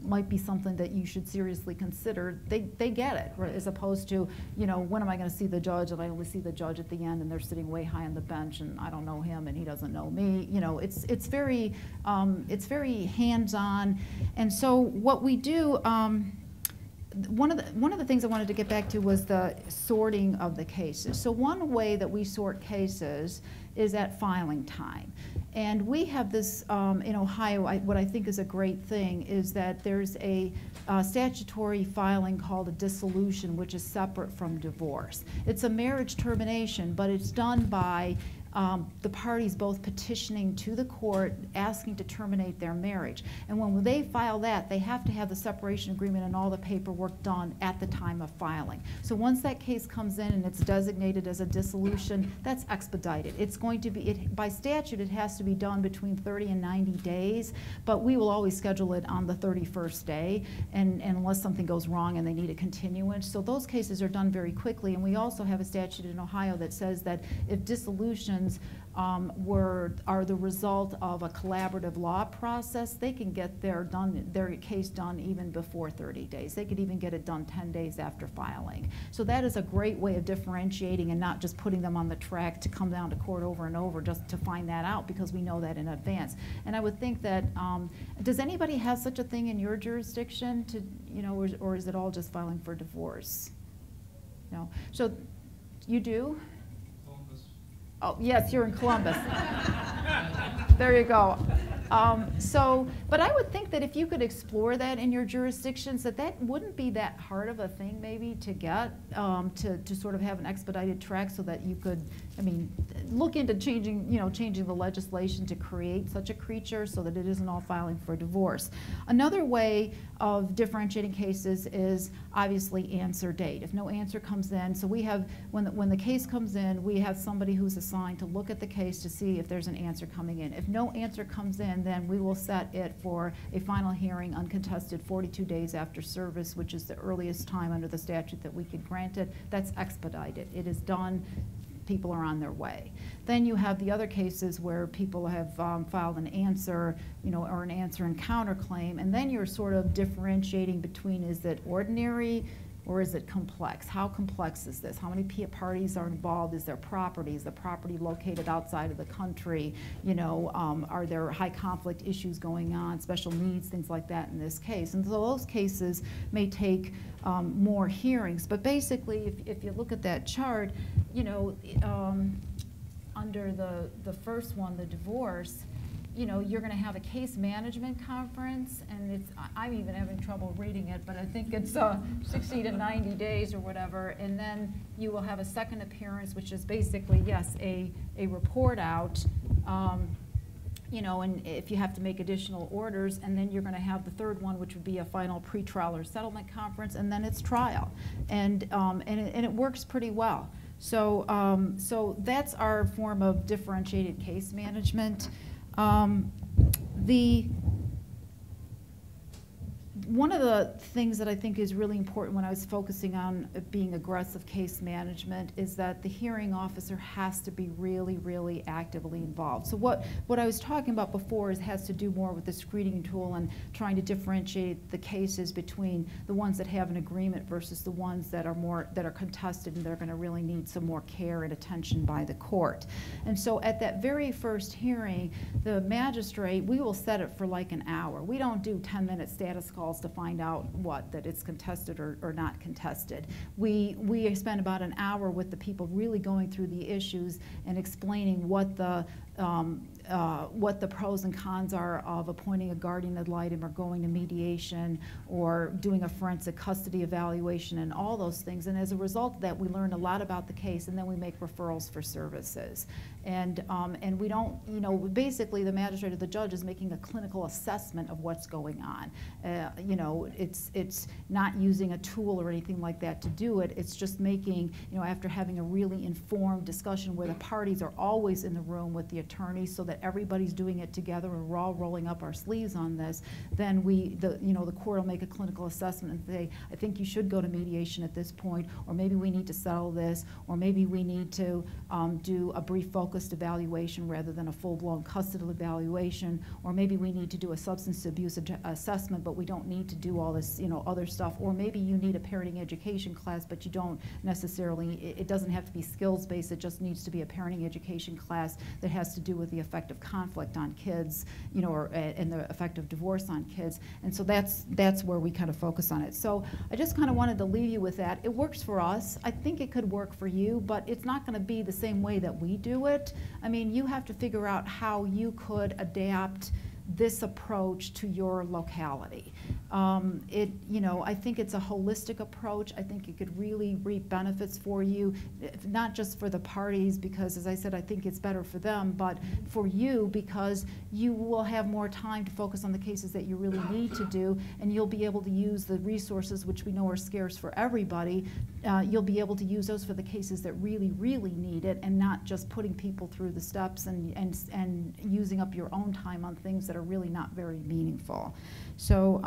might be something that you should seriously consider, they get it, right? As opposed to, when am I going to see the judge, and I only see the judge at the end and they're sitting way high on the bench and I don't know him and he doesn't know me. It's very hands-on. And so what we do, one of the things I wanted to get back to was the sorting of the cases. So one way that we sort cases is at filing time. And we have this in Ohio, what I think is a great thing is that there's a statutory filing called a dissolution, which is separate from divorce. It's a marriage termination, but it's done by the parties both petitioning to the court asking to terminate their marriage. And when they file that, they have to have the separation agreement and all the paperwork done at the time of filing. So once that case comes in and it's designated as a dissolution, that's expedited. It's going to be, by statute, it has to be done between 30 and 90 days, but we will always schedule it on the 31st day, and unless something goes wrong and they need a continuance. So those cases are done very quickly, and we also have a statute in Ohio that says that if dissolutions are the result of a collaborative law process, they can get their case done even before 30 days. They could even get it done 10 days after filing. So that is a great way of differentiating and not just putting them on the track to come down to court over and over just to find that out, because we know that in advance. And I would think that, does anybody have such a thing in your jurisdiction to, or is it all just filing for divorce? No. So you do? Oh, yes, you're in Columbus. There you go. But I would think that if you could explore that in your jurisdictions, that wouldn't be that hard of a thing maybe to get, to sort of have an expedited track so that you could, look into changing the legislation to create such a creature so that it isn't all filing for divorce. Another way of differentiating cases is obviously answer date. If no answer comes in, so we have, when the case comes in, we have somebody who's assigned to look at the case to see if there's an answer coming in. If no answer comes in, then we will set it for a final hearing uncontested 42 days after service, which is the earliest time under the statute that we could grant it. That's expedited. It is done. People are on their way. Then you have the other cases where people have filed an answer, or an answer and counterclaim, and then you're sort of differentiating between, is it ordinary or is it complex? How complex is this? How many parties are involved? Is there property? Is the property located outside of the country? Are there high conflict issues going on, special needs, things like that in this case? And so those cases may take more hearings. But basically, if you look at that chart, under the first one, the divorce, you're going to have a case management conference, and I'm even having trouble reading it, but I think it's 60 to 90 days or whatever, and then you will have a second appearance, which is basically, yes, a report out, and if you have to make additional orders, and then you're going to have the third one, which would be a final pretrial or settlement conference, and then it's trial, and it works pretty well. So that's our form of differentiated case management. One of the things that I think is really important when I was focusing on being aggressive case management is that the hearing officer has to be really, really actively involved. So what I was talking about before has to do more with the screening tool and trying to differentiate the cases between the ones that have an agreement versus the ones that are contested and they're going to really need some more care and attention by the court. And so at that very first hearing, the magistrate, we will set it for like an hour. We don't do 10-minute status calls to find out that it's contested or not contested. We spend about an hour with the people really going through the issues and explaining what the pros and cons are of appointing a guardian ad litem or going to mediation or doing a forensic custody evaluation and all those things. And as a result of that, we learn a lot about the case, and then we make referrals for services. And we don't, basically the magistrate or the judge is making a clinical assessment of what's going on. It's not using a tool or anything like that to do it. It's just making, after having a really informed discussion where the parties are always in the room with the attorney so that everybody's doing it together and we're all rolling up our sleeves on this, then the court will make a clinical assessment and say, I think you should go to mediation at this point, or maybe we need to settle this, or maybe we need to do a brief focused evaluation rather than a full-blown custodial evaluation, or maybe we need to do a substance abuse assessment, but we don't need to do all this other stuff, or maybe you need a parenting education class, but you don't necessarily, it doesn't have to be skills-based, it just needs to be a parenting education class that has has to do with the effect of conflict on kids, you know, or, and the effect of divorce on kids. And so that's where we kind of focus on it. So I just kind of wanted to leave you with that. It works for us. I think it could work for you, but it's not going to be the same way that we do it. I mean, you have to figure out how you could adapt this approach to your locality. You know, I think it's a holistic approach. I think it could really reap benefits for you, not just for the parties, because as I said, I think it's better for them, but for you, because you will have more time to focus on the cases that you really need to do, and you'll be able to use the resources, which we know are scarce for everybody. You'll be able to use those for the cases that really, really need it, and not just putting people through the steps and using up your own time on things that are really not very meaningful. So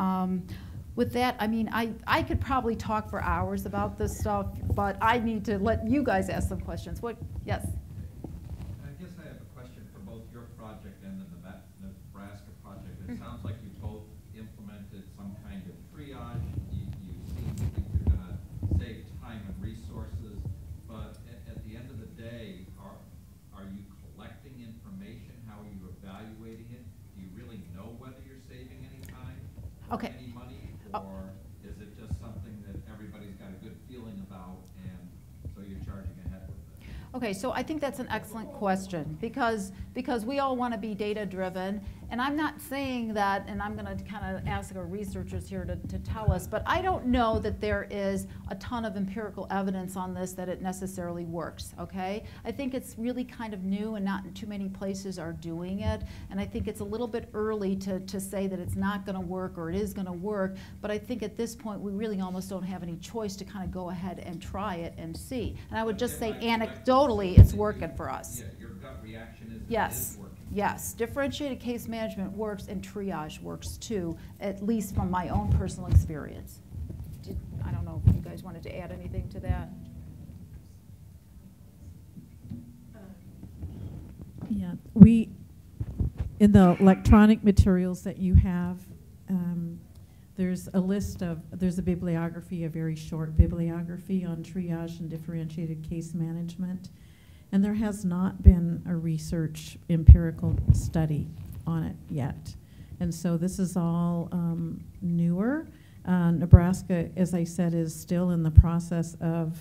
with that, I mean, I could probably talk for hours about this stuff, but I need to let you guys ask some questions. What? Yes? I guess I have a question for both your project and the Nebraska project. It sounds like you both implemented some kind of triage. You seem to think you're going to save time and resources, but at the end of the day, are you collecting information? How are you evaluating it? Do you really know whether you're saving any time or Okay. any money, or is it just something that everybody's got a good feeling about, and so you're charging ahead with it? Okay, so I think that's an excellent question, because we all want to be data driven, and I'm not saying that, and I'm going to kind of ask our researchers here to tell us, but I don't know that there is a ton of empirical evidence on this that it necessarily works, okay? I think it's really kind of new, and not too many places are doing it, and I think it's a little bit early to say that it's not going to work or it is going to work, but I think at this point we really almost don't have any choice to kind of go ahead and try it and see. And I would just say anecdotally it's working for us. Yeah, your gut reaction is Yes. it is working. Yes, differentiated case management works, and triage works too, at least from my own personal experience. I don't know if you guys wanted to add anything to that. Yeah, in the electronic materials that you have, there's a bibliography, a very short bibliography on triage and differentiated case management. And there has not been a research empirical study on it yet. And so this is all newer. Nebraska, as I said, is still in the process of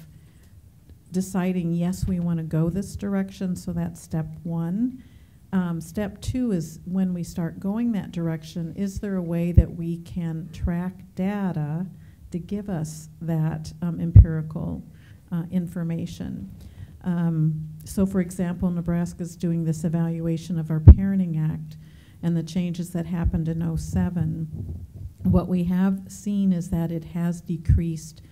deciding, yes, we want to go this direction, so that's step one. Step two is when we start going that direction, is there a way that we can track data to give us that empirical information? So for example, Nebraska's doing this evaluation of our Parenting Act and the changes that happened in '07. What we have seen is that it has decreased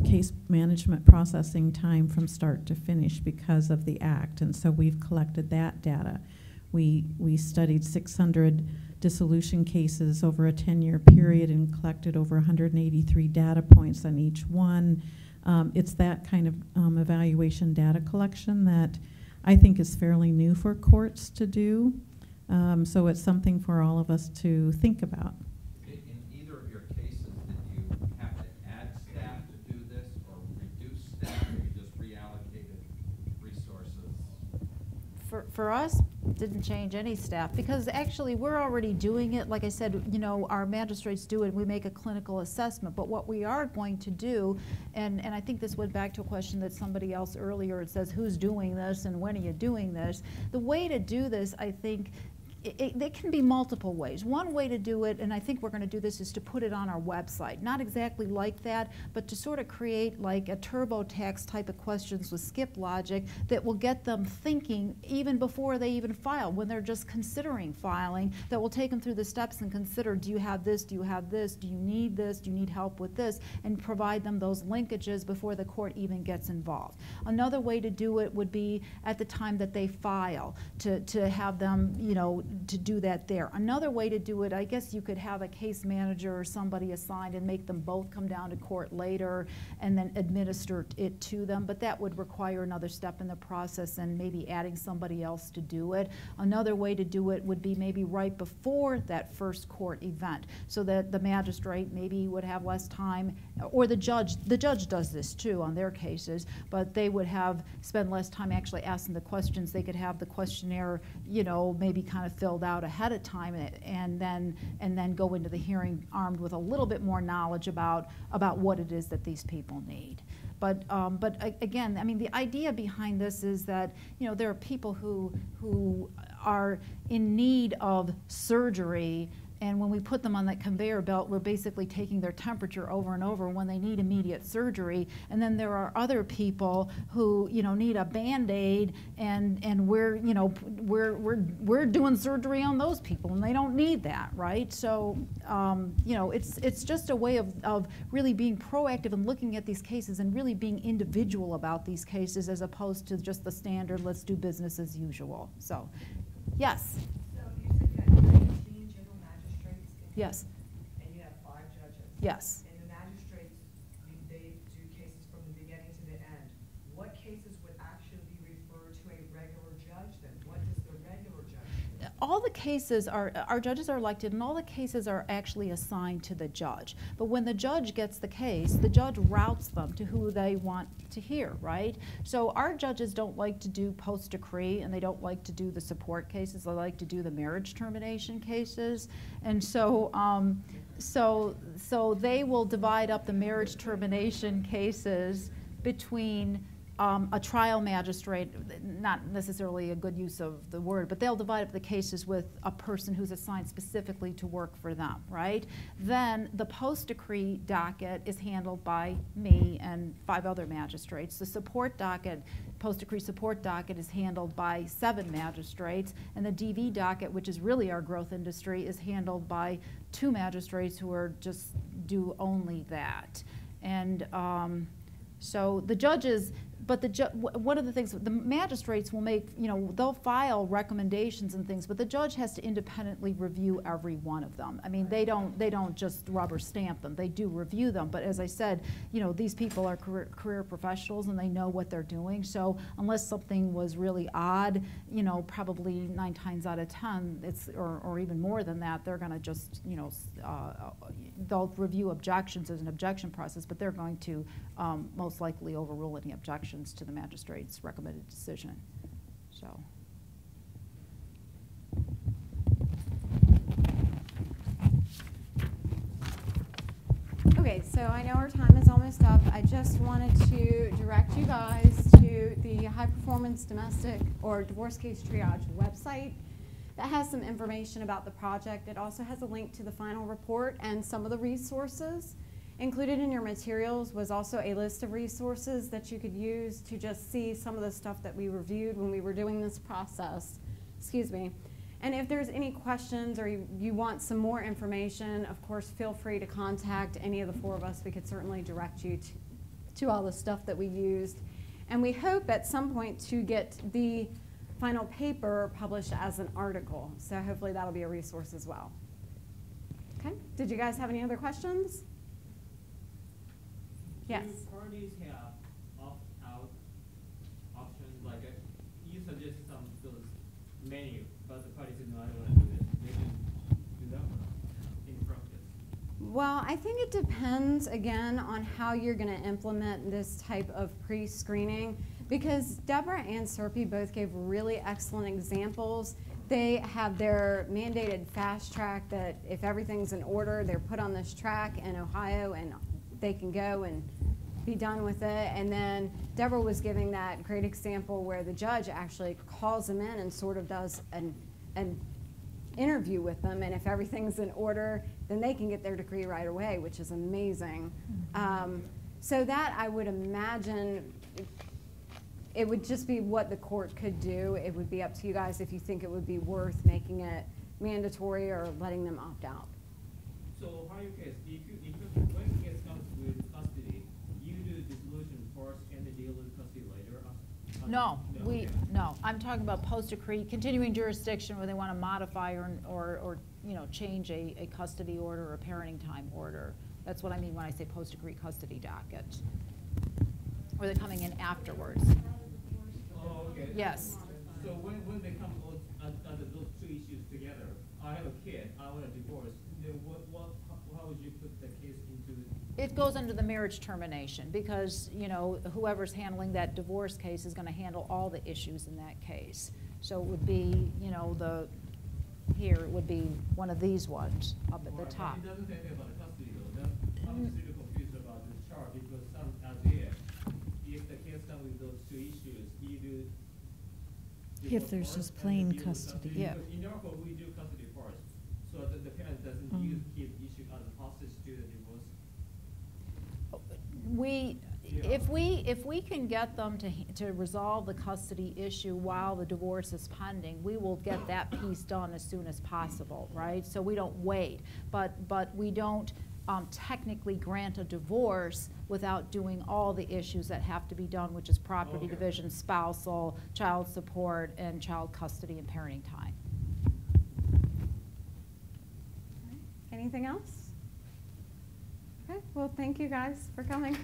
case management processing time from start to finish because of the act, and so we've collected that data. We studied 600 dissolution cases over a 10-year period and collected over 183 data points on each one. It's that kind of evaluation data collection that I think is fairly new for courts to do. So it's something for all of us to think about. In either of your cases, did you have to add staff to do this, or reduce staff, or you just reallocated resources? For us, didn't change any staff, because actually we're already doing it. Like I said, you know, our magistrates do it. We make a clinical assessment. But what we are going to do, and I think this went back to a question that somebody else earlier, it says, who's doing this and when are you doing this? The way to do this, I think, it can be multiple ways. One way to do it, and I think we're going to do this, is to put it on our website. Not exactly like that, but to sort of create like a TurboTax type of questions with skip logic that will get them thinking even before they even file, when they're just considering filing, that will take them through the steps and consider, do you have this, do you have this, do you need this, do you need help with this, and provide them those linkages before the court even gets involved. Another way to do it would be at the time that they file, to have them, you know, to do that there. Another way to do it, I guess you could have a case manager or somebody assigned and make them both come down to court later and then administer it to them, but that would require another step in the process and maybe adding somebody else to do it. Another way to do it would be maybe right before that first court event, so that the magistrate maybe would have less time, or the judge does this too on their cases, but they would spend less time actually asking the questions. They could have the questionnaire, maybe kind of filled out ahead of time, and then go into the hearing armed with a little bit more knowledge about what it is that these people need. But again, I mean, the idea behind this is that there are people who are in need of surgery, and when we put them on that conveyor belt, we're basically taking their temperature over and over when they need immediate surgery. And then there are other people who need a Band-Aid, and we're doing surgery on those people, and they don't need that, right? So it's just a way of really being proactive and looking at these cases and really being individual about these cases, as opposed to just the standard let's do business as usual. So, yes. So you said you had 19 general magistrates in here, Yes. and you have 5 judges. Yes. And the magistrates, they do cases from the beginning to the end. What cases would actually be referred to a regular judge then? What does the regular judge do? All the cases our judges are elected, and all the cases are actually assigned to the judge. But when the judge gets the case, the judge routes them to who they want to hear, right? So our judges don't like to do post-decree, and they don't like to do the support cases. They like to do the marriage termination cases. And so so they will divide up the marriage termination cases between a trial magistrate, not necessarily a good use of the word, but they'll divide up the cases with a person who's assigned specifically to work for them, right? Then the post-decree docket is handled by me and 5 other magistrates. The support docket, post-decree support docket, is handled by 7 magistrates, and the DV docket, which is really our growth industry, is handled by 2 magistrates who are just do only that. And so the judges, but one of the things, the magistrates will make, they'll file recommendations and things, but the judge has to independently review every one of them. I mean, they don't just rubber stamp them. They do review them. But as I said, these people are career professionals, and they know what they're doing. So unless something was really odd, probably 9 times out of 10, or even more than that, they're going to just, they'll review objections as an objection process, but they're going to most likely overrule any objections to the magistrate's recommended decision. So. Okay, so I know our time is almost up. I just wanted to direct you guys to the High Performance Domestic or Divorce Case Triage website that has some information about the project. It also has a link to the final report and some of the resources. Included in your materials was also a list of resources that you could use to just see some of the stuff that we reviewed when we were doing this process. Excuse me. And if there's any questions or you want some more information, of course, feel free to contact any of the 4 of us. We could certainly direct you to all the stuff that we used. And we hope at some point to get the final paper published as an article. So hopefully that'll be a resource as well. Okay, did you guys have any other questions? Yes. Do parties have opt-out options? Like you suggest some of those menu, but the parties do not want to do it. They can do that or not in practice? Well, I think it depends, again, on how you're going to implement this type of pre-screening, because Deborah and Serpy both gave really excellent examples. They have their mandated fast track that if everything's in order, they're put on this track in Ohio and they can go and be done with it. And then Deborah was giving that great example where the judge actually calls them in and sort of does an interview with them, and if everything's in order, then they can get their degree right away, which is amazing. So that, I would imagine, it would just be what the court could do. It would be up to you guys if you think it would be worth making it mandatory or letting them opt out. So how you case, when case comes with custody, you do dissolution first and deal with custody later? No, okay. no, I'm talking about post-decree, continuing jurisdiction where they want to modify or, you know, change a custody order or a parenting time order. That's what I mean when I say post-decree custody docket. Or they're coming in afterwards. Oh, okay. Yes. So when they come under those two issues together, I have a kid, I want a divorce, then how would you put the case into? It goes under the marriage termination because, you know, whoever's handling that divorce case is going to handle all the issues in that case. So it would be, you know, here it would be one of these ones up at the Right, top. but it doesn't say anything about the custody though. I'm just really confused about this chart because some idea, if the case comes with those two issues, either If there's just plain custody. Yeah. Because in Norfolk, we do custody first, so that the parent doesn't use kid issue as a hostage to the divorce. If we can get them to resolve the custody issue while the divorce is pending, we will get that piece done as soon as possible, right? So we don't wait, but we don't technically grant a divorce without doing all the issues that have to be done, which is property Okay. division, spousal, child support, and child custody and parenting time. Anything else? Okay, well, thank you guys for coming.